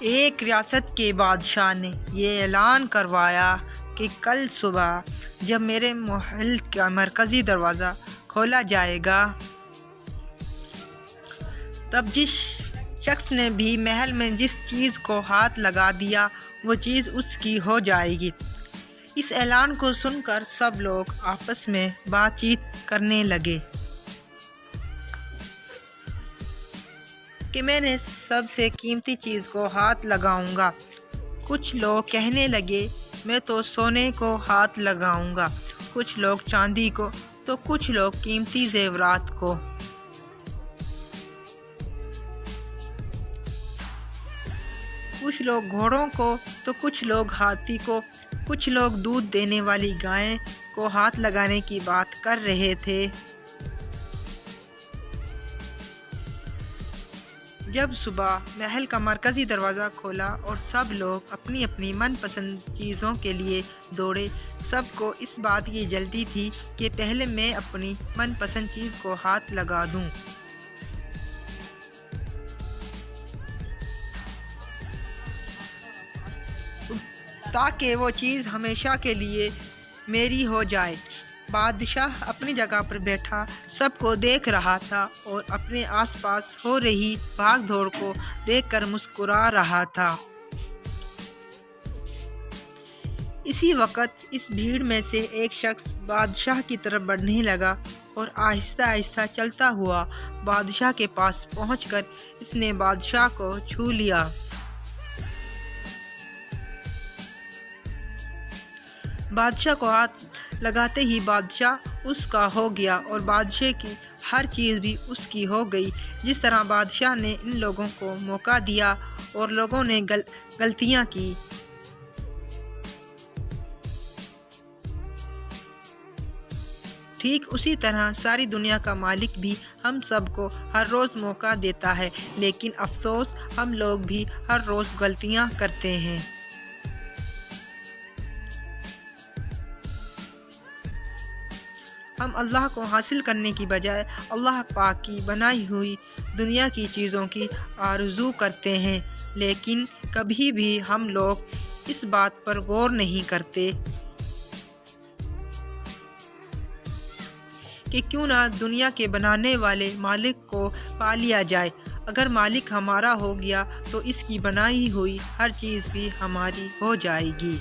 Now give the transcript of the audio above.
ایک ریاست کے بادشاہ نے یہ اعلان کروایا کہ کل صبح جب میرے محل کا مرکزی دروازہ کھولا جائے گا، تب جس شخص نے بھی محل میں جس چیز کو ہاتھ لگا دیا وہ چیز اس کی ہو جائے گی۔ اس اعلان کو سن کر سب لوگ آپس میں بات چیت کرنے لگے کہ میں نے سب سے قیمتی چیز کو ہاتھ لگاؤں گا۔ کچھ لوگ کہنے لگے میں تو سونے کو ہاتھ لگاؤں گا، کچھ لوگ چاندی کو، تو کچھ لوگ قیمتی زیورات کو۔ کچھ لوگ گھوڑوں کو تو کچھ لوگ ہاتھی کو، کچھ لوگ دودھ دینے والی گائیں کو ہاتھ لگانے کی بات کر رہے تھے۔ جب صبح محل کا مرکزی دروازہ کھولا اور سب لوگ اپنی اپنی من پسند چیزوں کے لیے دوڑے، سب کو اس بات کی جلدی تھی کہ پہلے میں اپنی من پسند چیز کو ہاتھ لگا دوں۔ تاکہ وہ چیز ہمیشہ کے لیے میری ہو جائے۔ بادشاہ اپنی جگہ پر بیٹھا سب کو دیکھ رہا تھا اور اپنے آس پاس ہو رہی بھاگ دوڑ کو دیکھ کر مسکرا رہا تھا۔ اسی وقت اس بھیڑ میں سے ایک شخص بادشاہ کی طرف بڑھنے لگا اور آہستہ آہستہ چلتا ہوا بادشاہ کے پاس پہنچ کر اس نے بادشاہ کو چھو لیا۔ بادشاہ کو ہاتھ لگاتے ہی بادشاہ اس کا ہو گیا اور بادشاہ کی ہر چیز بھی اس کی ہو گئی۔ جس طرح بادشاہ نے ان لوگوں کو موقع دیا اور لوگوں نے غلطیاں کی، ٹھیک اسی طرح ساری دنیا کا مالک بھی ہم سب کو ہر روز موقع دیتا ہے، لیکن افسوس ہم لوگ بھی ہر روز غلطیاں کرتے ہیں۔ ہم اللہ کو حاصل کرنے کی بجائے اللہ پاک کی بنائی ہوئی دنیا کی چیزوں کی آرزو کرتے ہیں، لیکن کبھی بھی ہم لوگ اس بات پر غور نہیں کرتے کہ کیوں نہ دنیا کے بنانے والے مالک کو پا لیا جائے۔ اگر مالک ہمارا ہو گیا تو اس کی بنائی ہوئی ہر چیز بھی ہماری ہو جائے گی۔